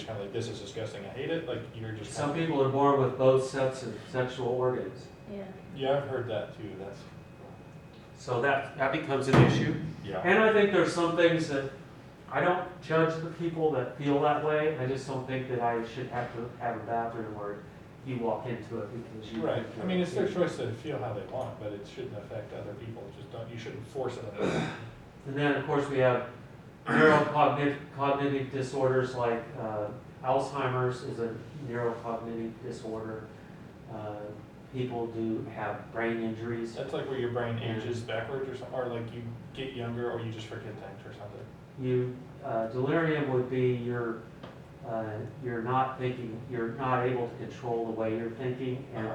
kind of like, this is disgusting, I hate it, like, you're just. Some people are born with both sets of sexual organs. Yeah. Yeah, I've heard that too, that's. So that becomes an issue. Yeah. And I think there's some things that, I don't judge the people that feel that way. I just don't think that I should have to have a bathroom where you walk into it because you. Right, I mean, it's their choice to feel how they want, but it shouldn't affect other people, just don't, you shouldn't force it on them. And then, of course, we have neurocognitive disorders like Alzheimer's is a neurocognitive disorder. People do have brain injuries. That's like where your brain ages backwards or something, or like you get younger or you just forget things or something. Delirium would be you're not thinking, you're not able to control the way you're thinking, and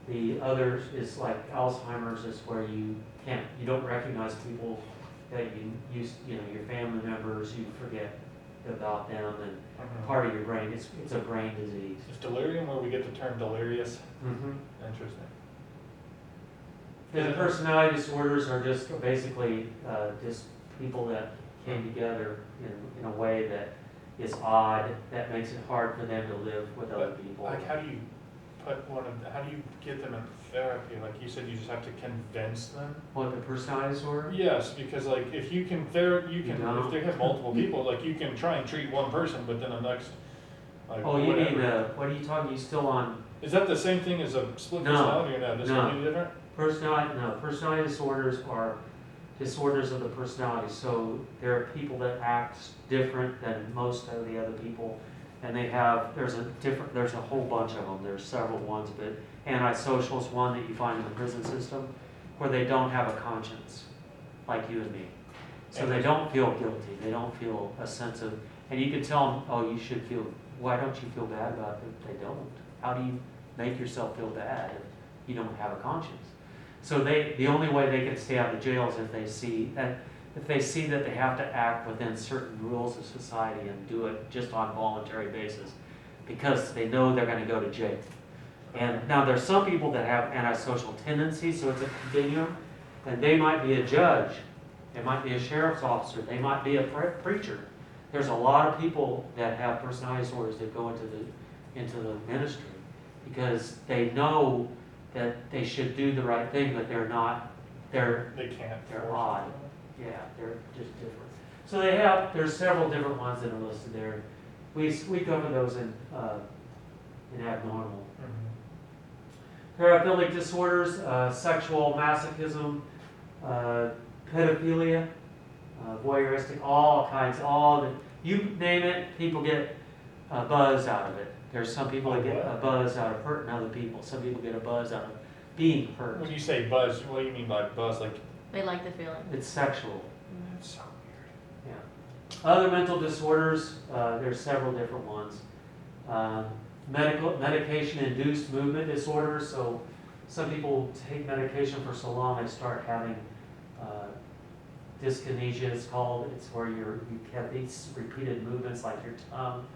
the other is like Alzheimer's is where you don't recognize people that you used, your family members, you forget about them, and part of your brain, it's a brain disease. Is delirium where we get the term delirious? Mm-hmm. Interesting. And the personality disorders are just basically just people that came together in a way that is odd, that makes it hard for them to live with other people. Like, how do you how do you get them in therapy? Like you said, you just have to convince them? What, the personality disorder? Yes, because like if you can, if they have multiple people, like you can try and treat one person, but then the next, like, Oh, you whatever. mean, what are you talking, you still on Is that the same thing as a split No. personality or no? This No. completely different? personality? No, personality disorders are disorders of the personality. So there are people that act different than most of the other people, and there's a whole bunch of them. There's several ones, but antisocial is one that you find in the prison system, where they don't have a conscience, like you and me. So they don't feel guilty. They don't feel a sense of, and you can tell them, oh, you should feel, why don't you feel bad about it? They don't. How do you make yourself feel bad if you don't have a conscience? So the only way they can stay out of jail is if they see that they have to act within certain rules of society and do it just on a voluntary basis, because they know they're going to go to jail. And now there's some people that have antisocial tendencies, so it's a continuum, and they might be a judge, they might be a sheriff's officer, they might be a preacher. There's a lot of people that have personality disorders that go into the ministry because they know that they should do the right thing, but they're not. They can't. They're odd. Yeah, they're just different. So there's several different ones that are listed there. We cover those in abnormal. Paraphilic disorders, sexual masochism, pedophilia, voyeuristic, all kinds, you name it, people get a buzz out of it. There's some people that get a buzz out of hurting other people. Some people get a buzz out of being hurt. When you say buzz, what do you mean by buzz? Like, They like the feeling. It's sexual. that's so weird. Yeah. Other mental disorders, there's several different ones. Medication-induced movement disorders. So some people take medication for so long they start having dyskinesia. It's called. It's where you have these repeated movements like your tongue,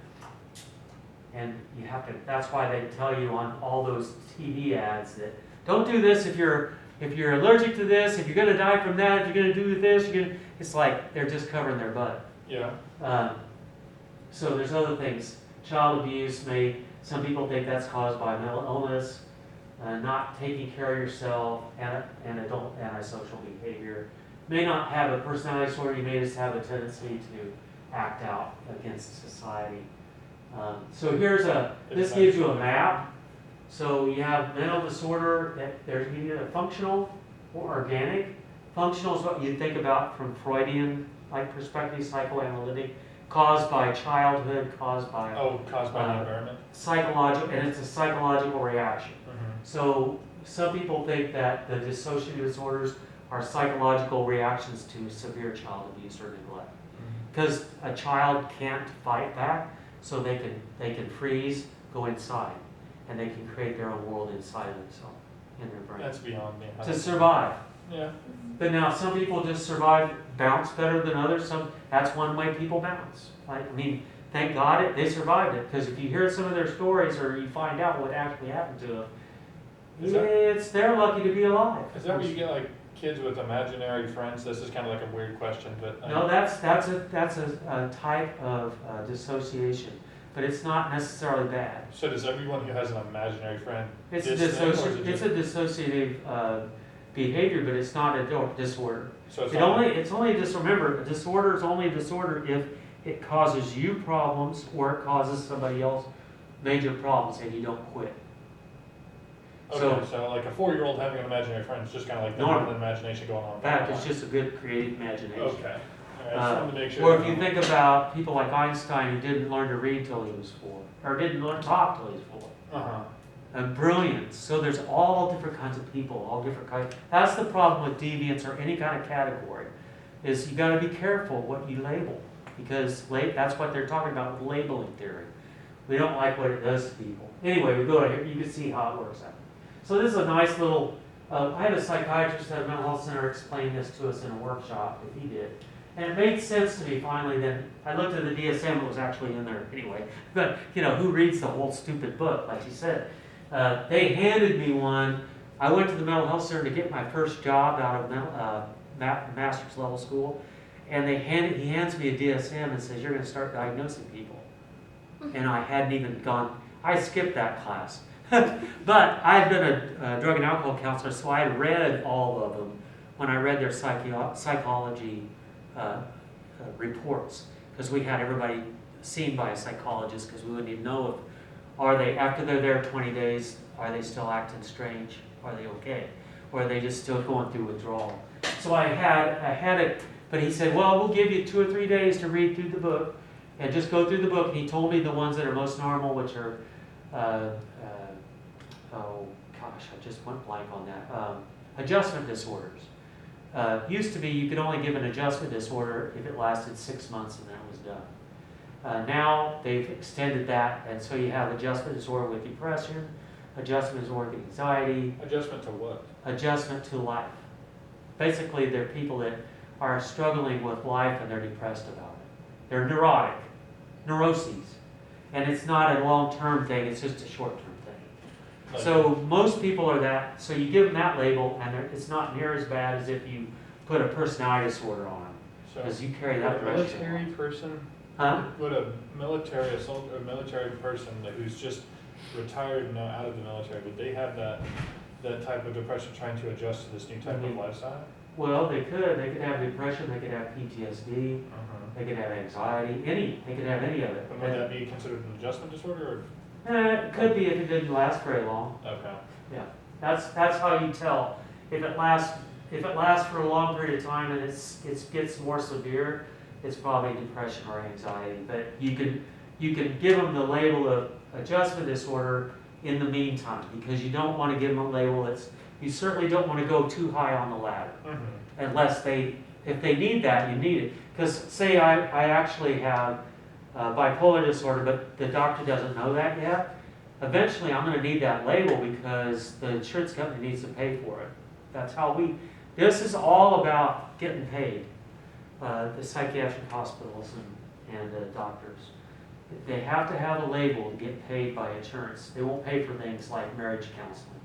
and you have to. That's why they tell you on all those TV ads that don't do this if you're allergic to this. If you're going to die from that, if you're going to do this, it's like they're just covering their butt. Yeah. So there's other things. Child abuse some people think that's caused by mental illness, not taking care of yourself, and adult antisocial behavior. May not have a personality disorder, you may just have a tendency to act out against society. So this gives you a map. So you have mental disorder, there's either functional or organic. Functional is what you think about from Freudian perspective, psychoanalytic, caused by childhood, caused by the environment. Psychological, and it's a psychological reaction. So some people think that the dissociative disorders are psychological reactions to severe child abuse or neglect. Because a child can't fight back, so they can freeze, go inside, and they can create their own world inside of themselves, in their brain. That's beyond me. To survive. Yeah. But now some people just survive, bounce better than others. That's one way people bounce. Thank God they survived it. Because if you hear some of their stories or you find out what actually happened to them, they're lucky to be alive. Is that where you get kids with imaginary friends? This is kind of like a weird question, but no, that's a type of dissociation. but it's not necessarily bad. So does everyone who has an imaginary friend It's this thing, or is it it's just, a dissociative behavior, but it's not a disorder. so it's It's only remember, a disorder is only a disorder if it causes you problems or it causes somebody else major problems and you don't quit. okay, so like a 4-year-old having an imaginary friend is just kind of like Normal. the imagination going on. In fact, it's just a good creative imagination. Okay. All right, I just wanted to make sure. Or if you think about people like Einstein who didn't learn to read till he was 4, or didn't learn to talk till he was 4. Uh-huh. And brilliance. So there's all different kinds of people, all different kinds. That's the problem with deviance or any kind of category, is you got to be careful what you label, because that's what they're talking about with labeling theory. We don't like what it does to people. Anyway, we go to here, you can see how it works out. So this is a nice little, I had a psychiatrist at a mental health center explain this to us in a workshop, if he did. And it made sense to me finally. Then I looked at the DSM, it was actually in there anyway. But, who reads the whole stupid book, like you said? They handed me one. I went to the mental health center to get my first job out of master's level school. And he hands me a DSM and says, you're going to start diagnosing people. And I hadn't even I skipped that class. But I've been a drug and alcohol counselor, so I read all of them when I read their psychology reports, because we had everybody seen by a psychologist, because we wouldn't even know if, are they, after they're there 20 days, are they still acting strange? Are they okay? Or are they just still going through withdrawal? So I had it, but he said, well, we'll give you 2 or 3 days to read through the book, and just go through the book. And he told me the ones that are most normal, which are, oh gosh, I just went blank on that. Adjustment disorders. Used to be you could only give an adjustment disorder if it lasted 6 months and that was done. Now they've extended that, and so you have adjustment disorder with depression, adjustment disorder with anxiety. Adjustment to what? Adjustment to life. Basically, they're people that are struggling with life and they're depressed about it. They're neurotic, neuroses, and it's not a long-term thing, it's just a short-term thing. Like, So most people are that, so you give them that label, and it's not near as bad as if you put a personality disorder on them, so because you carry that a pressure. military person, Huh? would a military person who's just retired and now out of the military, would they have that type of depression trying to adjust to this new type of lifestyle? Well, they could have depression, they could have PTSD, they could have anxiety, they could have any of it. And would that be considered an adjustment disorder, It could be if it didn't last very long. or? Okay. Yeah, that's how you tell. If it lasts for a long period of time and it gets more severe, it's probably depression or anxiety. But you can give them the label of adjustment disorder in the meantime, because you don't want to give them a label you certainly don't want to go too high on the ladder, unless if they need that, you need it. Because say I actually have bipolar disorder, but the doctor doesn't know that yet. Eventually, I'm going to need that label because the insurance company needs to pay for it. That's how this is all about getting paid. The psychiatric hospitals and doctors, they have to have a label to get paid by insurance. They won't pay for things like marriage counseling.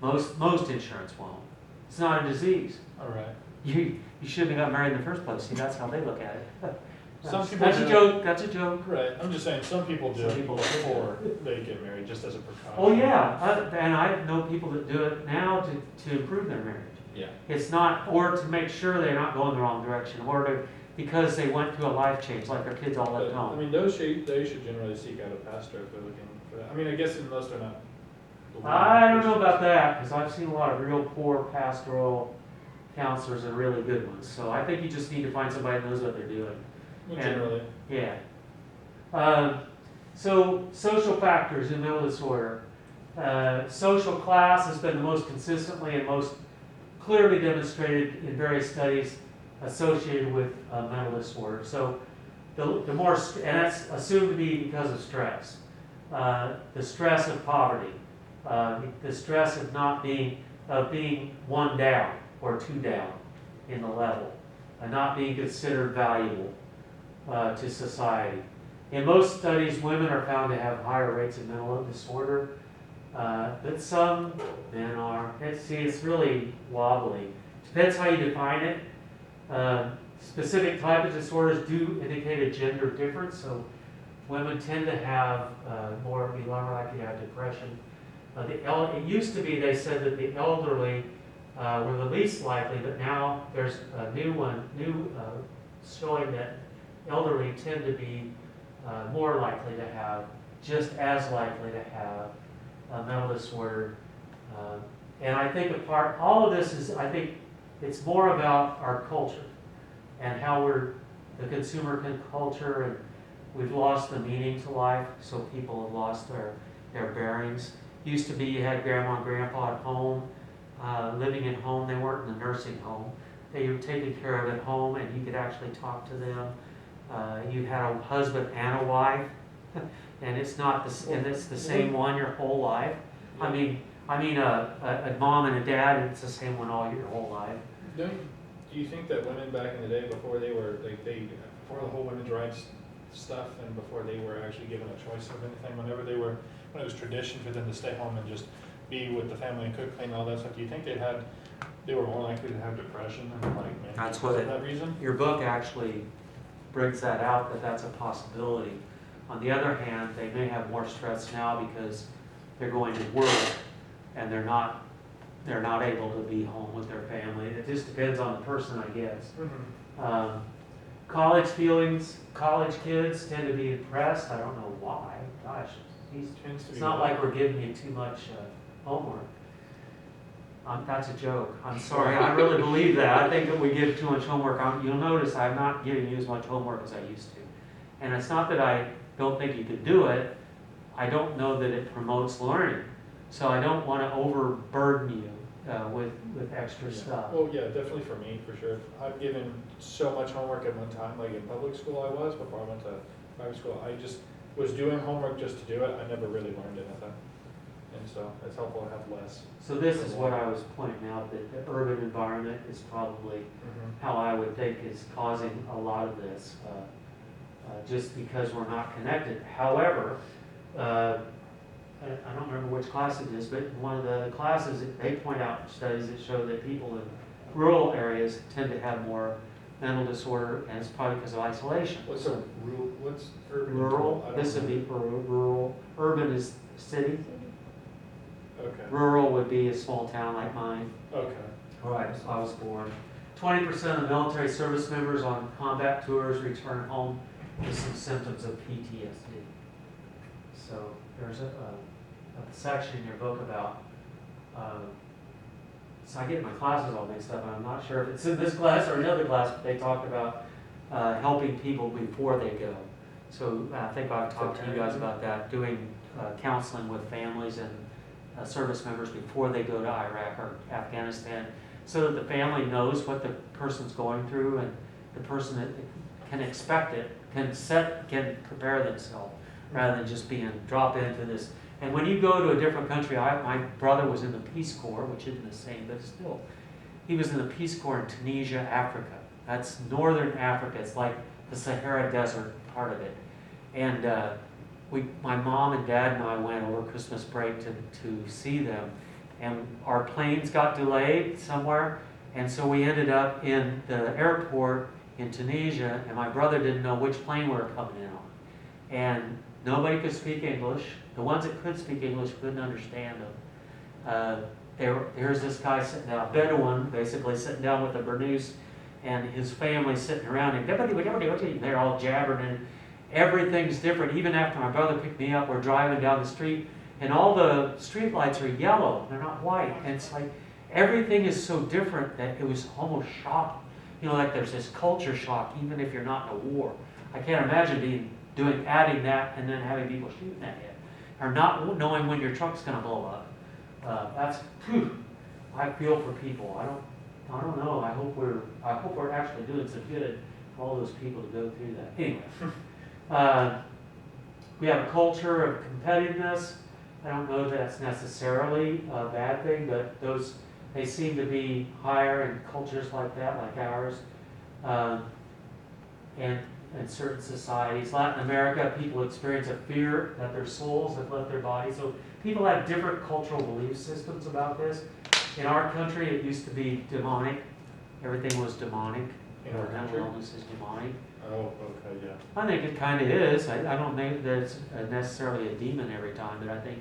Most insurance won't. It's not a disease. All right. You shouldn't have got married in the first place. See, that's how they look at it. Some people That's do a it. joke. That's a joke. Right. I'm just saying, some people do Some it people do. before they get married, just as a precaution. Oh yeah, and I know people that do it now to improve their marriage. Yeah. It's not, or to make sure they're not going the wrong direction, or because they went through a life change, like their kids all left But, I home. mean, they should generally seek out a pastor if they're looking for that. I mean, I guess most are not. I don't know about that, because I've seen a lot of real poor pastoral counselors and really good ones. So I think you just need to find somebody that knows what they're doing. Well, And- generally. Yeah. So social factors in mental disorder. Social class has been the most consistently and most clearly demonstrated in various studies associated with mental disorder. So the more, and that's assumed to be because of stress. The stress of poverty, the stress of being 1 down or 2 down in the level, and not being considered valuable to society. In most studies, women are found to have higher rates of mental disorder, but some men are. It's really wobbly. Depends how you define it. Specific type of disorders do indicate a gender difference. So women tend to have be more likely to have depression. It used to be they said that the elderly were the least likely, but now there's a new showing that elderly tend to be more likely to have, just as likely to have a mental disorder. And I think all of this is, I think it's more about our culture and how the consumer culture, and we've lost the meaning to life, so people have lost their bearings. Used to be you had grandma and grandpa at home, living at home. They weren't in the nursing home. They were taken care of at home, and you could actually talk to them. You had a husband and a wife, and it's the same one your whole life. I mean, a mom and a dad, it's the same one all your whole life. Do you think that women back in the day, before they were before the whole women's rights stuff, and before they were actually given a choice of anything, when it was tradition for them to stay home and just be with the family and cook, clean, all that stuff, do you think they were more likely to have depression and That's for that reason? Your book actually brings that out, that's a possibility. On the other hand, they may have more stress now because they're going to work and they're not able to be home with their family. It just depends on the person, I guess. Mm-hmm. College kids tend to be depressed. I don't know why. Gosh, it's not like we're giving you too much homework. That's a joke. I'm sorry. I really believe that. I think that we give too much homework. You'll notice I'm not giving you as much homework as I used to. And it's not that I don't think you could do it. I don't know that it promotes learning. So I don't want to overburden you with extra stuff. Well, yeah, definitely for me, for sure. I've given so much homework at one time, like in public school before I went to private school. I just was doing homework just to do it. I never really learned anything. And so it's helpful to have less. So this is what I was pointing out, that the urban environment is probably how I would think is causing a lot of this, just because we're not connected. However, I don't remember which class it is, but in one of the classes, they point out studies that show that people in rural areas tend to have more mental disorder, and it's probably because of isolation. What's urban? Rural? This would be rural. Urban is city. Okay. Rural would be a small town like mine. Okay. Right, I was born. 20% of military service members on combat tours return home with some symptoms of PTSD. So there's a section in your book about, so I get my classes all mixed up, and I'm not sure if it's in this class or another class, but they talked about helping people before they go. So I think I've talked to you guys about that, doing counseling with families and service members before they go to Iraq or Afghanistan, so that the family knows what the person's going through, and the person that can expect it, can prepare themselves, rather than just drop into this. And when you go to a different country, my brother was in the Peace Corps, which isn't the same, but still, he was in the Peace Corps in Tunisia, Africa. That's northern Africa. It's like the Sahara Desert part of it. And my mom and dad and I went over Christmas break to see them, and our planes got delayed somewhere, and so we ended up in the airport in Tunisia, and my brother didn't know which plane we were coming in on. And nobody could speak English. The ones that could speak English couldn't understand them. Here's this guy sitting down, a Bedouin, basically sitting down with a burnous, and his family sitting around him. They're all jabbering, and everything's different. Even after my brother picked me up, we're driving down the street, and all the street lights are yellow. They're not white. And it's like everything is so different that it was almost shocking. You know, like there's this culture shock, even if you're not in a war. I can't imagine adding that and then having people shooting at you, or not knowing when your truck's going to blow up. I feel for people. I don't know. I hope we're actually doing some good for all those people to go through that. Anyway, we have a culture of competitiveness. I don't know that that's necessarily a bad thing, but they seem to be higher in cultures like that, like ours, and in certain societies. Latin America, people experience a fear that their souls have left their bodies. So people have different cultural belief systems about this. In our country, it used to be demonic. Everything was demonic. In our country? Mental illness is demonic. Oh, okay, yeah. I think it kind of is. I don't think that it's necessarily a demon every time, but I think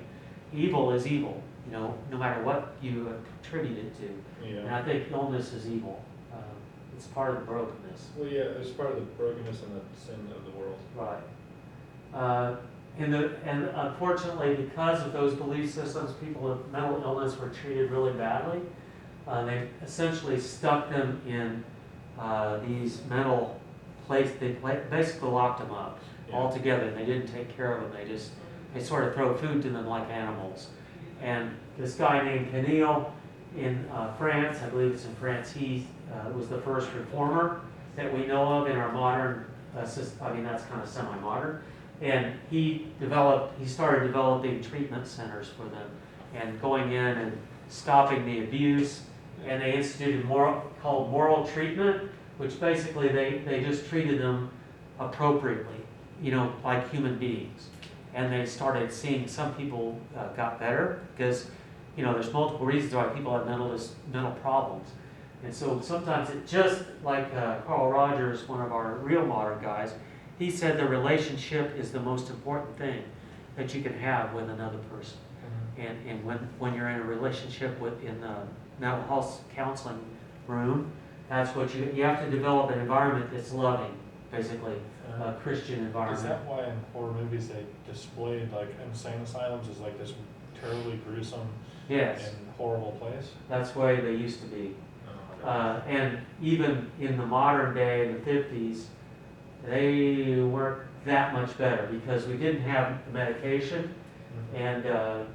evil is evil, no matter what you attribute it to. And Yeah. I think illness is evil. It's part of the brokenness. Well, yeah, it's part of the brokenness and the sin of the world. Right. And unfortunately, because of those belief systems, people with mental illness were treated really badly. They essentially stuck them in these mental places. They basically locked them up altogether. They didn't take care of them. They sort of throw food to them like animals. And this guy named Camille in France, I believe it's in France, he was the first reformer that we know of in our modern system. I mean, that's kind of semi-modern. And he started developing treatment centers for them and going in and stopping the abuse. And they instituted called moral treatment, which basically they just treated them appropriately, like human beings. And they started seeing some people got better because, there's multiple reasons why people have mental problems. And so sometimes it just like Carl Rogers, one of our real modern guys, he said the relationship is the most important thing that you can have with another person. Mm-hmm. And when you're in a relationship in the mental health counseling room, that's what you have to develop an environment that's loving, basically, a Christian environment. Is that why in horror movies they displayed like insane asylums as like this terribly gruesome and horrible place? That's the way they used to be. Oh, okay. And even in the modern day, in the 50s, they weren't that much better because we didn't have the medication and a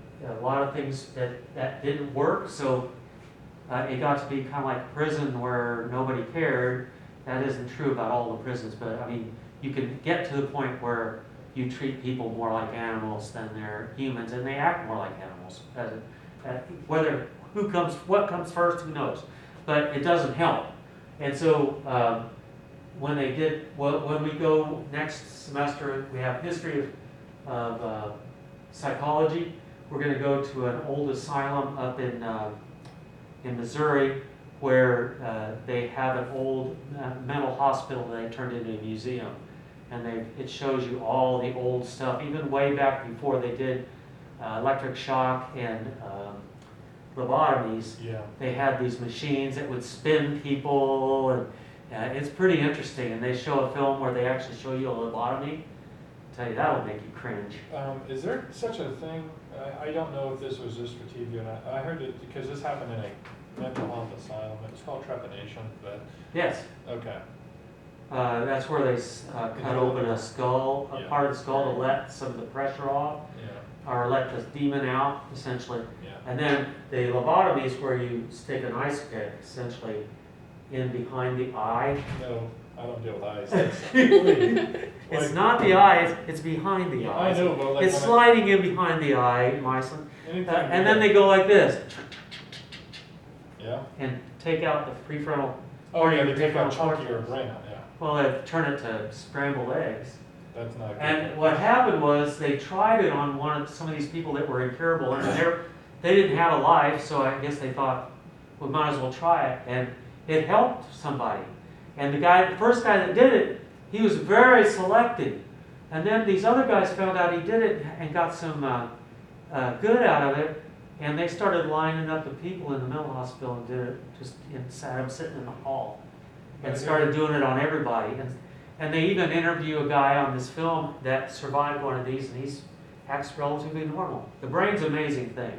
lot of things that didn't work. So it got to be kind of like a prison where nobody cared. That isn't true about all the prisons, but I mean, you can get to the point where you treat people more like animals than they're humans, and they act more like animals. What comes first, who knows? But it doesn't help. And so when we go next semester, we have history of psychology. We're going to go to an old asylum up in Missouri where they have an old mental hospital that they turned into a museum. And it shows you all the old stuff, even way back before they did electric shock and lobotomies. Yeah. They had these machines that would spin people, and it's pretty interesting. And they show a film where they actually show you a lobotomy. I tell you, that'll make you cringe. Is there such a thing? I don't know if this was just for TV or not. I heard it because this happened in a mental health asylum. It's called trepanation, but yes. Okay. That's where they cut open a skull, a part of the skull to let some of the pressure off, or let the demon out, essentially. Yeah. And then the lobotomy is where you stick an ice pick, essentially, in behind the eye. No, I don't deal with eyes. It's not the eye, it's behind the eye. I know, but like it's sliding in behind the eye, Myson. And then they go like this. Yeah. And take out the prefrontal. Oh yeah, they take out chunk of your brain out, yeah. Well, they turn it to scrambled eggs. That's not good. And what happened was they tried it on some of these people that were incurable, and they didn't have a life, so I guess they thought we might as well try it, and it helped somebody. And the first guy that did it, he was very selective, and then these other guys found out he did it and got some good out of it, and they started lining up the people in the mental hospital and did it, just had them sitting in the hall. And started doing it on everybody. And they even interview a guy on this film that survived one of these, and he acts relatively normal. The brain's an amazing thing.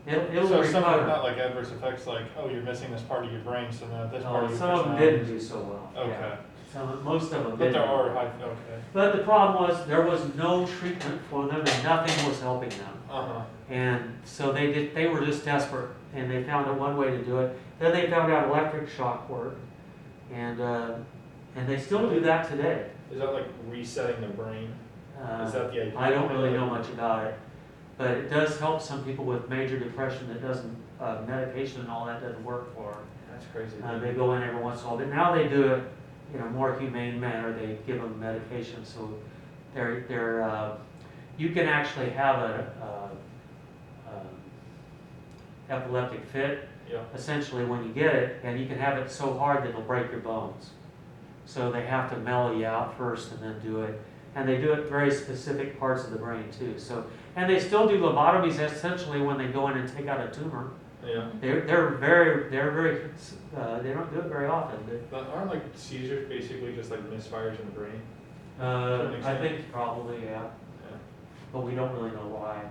It'll so recover. some of them not like adverse effects, like, oh, you're missing this part of your brain, so now this part of your some of them didn't do so well. Okay. Yeah. Most of them but didn't. There are okay. But the problem was there was no treatment for them, and nothing was helping them. And so they were just desperate, and they found out one way to do it. Then they found out electric shock worked. And they still do that today. Is that like resetting the brain? Is that the idea? I don't really know much about it, but it does help some people with major depression that doesn't, medication and all that doesn't work for. That's crazy. They go in every once in a while, but now they do it in a more humane manner. They give them medication, so you can actually have a epileptic fit. Yeah. Essentially when you get it, and you can have it so hard that it'll break your bones. So they have to mellow you out first and then do it. And they do it very specific parts of the brain too. So, and they still do lobotomies essentially when they go in and take out a tumor. Yeah. They're very, they don't do it very often. But aren't like seizures basically just like misfires in the brain? I think probably, yeah. Yeah. But we don't really know why.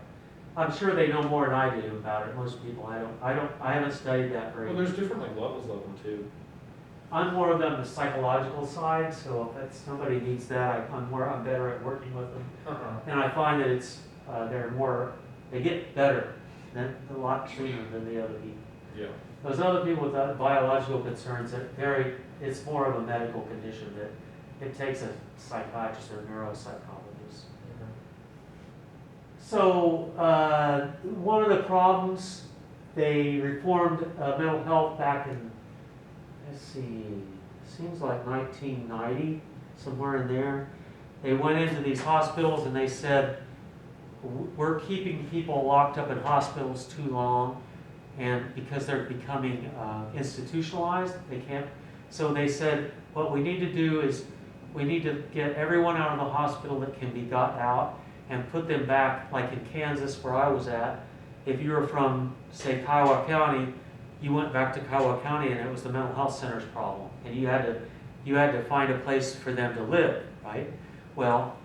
I'm sure they know more than I do about it. Most people, I haven't studied that very Well, there's different like levels of them too. I'm more of on the psychological side, so if somebody needs that, I'm better at working with them. And I find that they get better a lot sooner than the other people. Yeah. Those other people with biological concerns, it's more of a medical condition that it takes a psychiatrist or a neuropsychologist. So one of the problems, they reformed mental health back in, let's see, seems like 1990, somewhere in there. They went into these hospitals and they said, we're keeping people locked up in hospitals too long, and because they're becoming institutionalized, they can't. So they said, what we need to do is we need to get everyone out of the hospital that can be got out and put them back, like in Kansas where I was at. If you were from, say, Kiowa County, you went back to Kiowa County and it was the mental health center's problem. And you had to find a place for them to live, right? Well,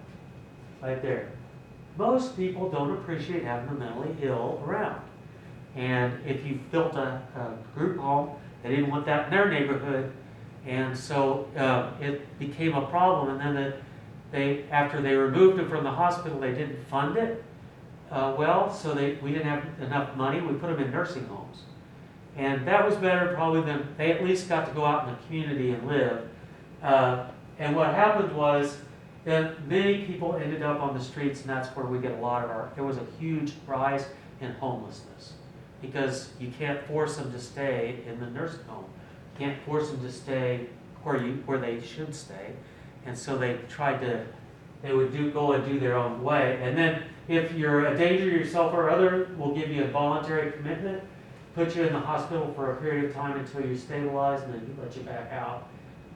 right there. Most people don't appreciate having the mentally ill around. And if you built a group home, they didn't want that in their neighborhood. And so it became a problem. And then after they removed them from the hospital, they didn't fund it so we didn't have enough money. We put them in nursing homes. And that was better probably than, they at least got to go out in the community and live. And what happened was that many people ended up on the streets, and that's where we get a lot of there was a huge rise in homelessness. Because you can't force them to stay in the nursing home. You can't force them to stay where they should stay. And so they would go and do their own way. And then if you're a danger to yourself or other, we'll give you a voluntary commitment, put you in the hospital for a period of time until you're stabilized, and then let you back out,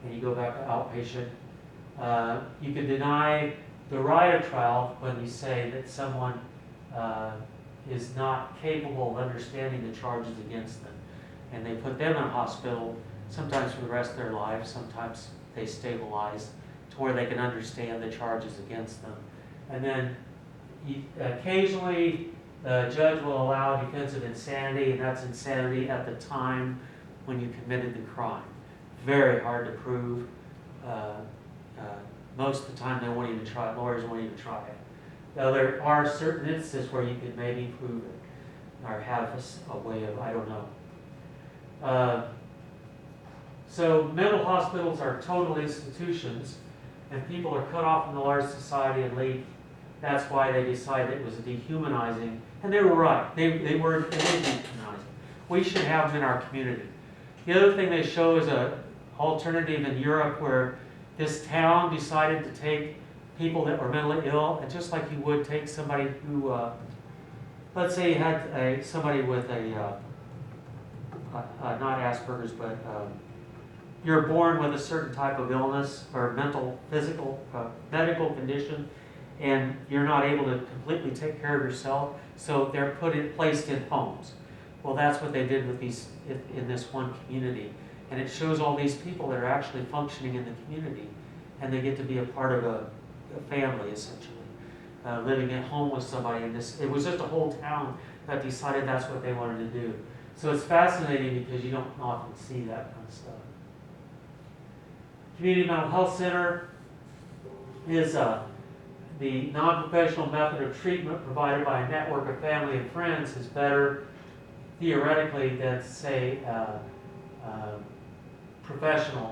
and you go back to outpatient. You can deny the right of trial when you say that someone is not capable of understanding the charges against them. And they put them in a hospital, sometimes for the rest of their lives, sometimes they stabilize to where they can understand the charges against them. And then occasionally the judge will allow defensive insanity, and that's insanity at the time when you committed the crime. Very hard to prove. Most of the time they won't even try it. Lawyers won't even try it. Now there are certain instances where you could maybe prove it or have a way of, I don't know. So mental hospitals are total institutions, and people are cut off from the large society and leave. That's why they decided it was dehumanizing, and they were right. They were dehumanizing. We should have them in our community. The other thing they show is an alternative in Europe where this town decided to take people that were mentally ill, and just like you would take somebody who, let's say you had somebody with not Asperger's, but you're born with a certain type of illness or medical condition, and you're not able to completely take care of yourself, so they're placed in homes. Well, that's what they did with these in this one community, and it shows all these people that are actually functioning in the community, and they get to be a part of a family essentially, living at home with somebody. And it was just a whole town that decided that's what they wanted to do. So it's fascinating because you don't often see that kind of stuff. Community Mental Health Center is the non-professional method of treatment provided by a network of family and friends is better theoretically than, say, professional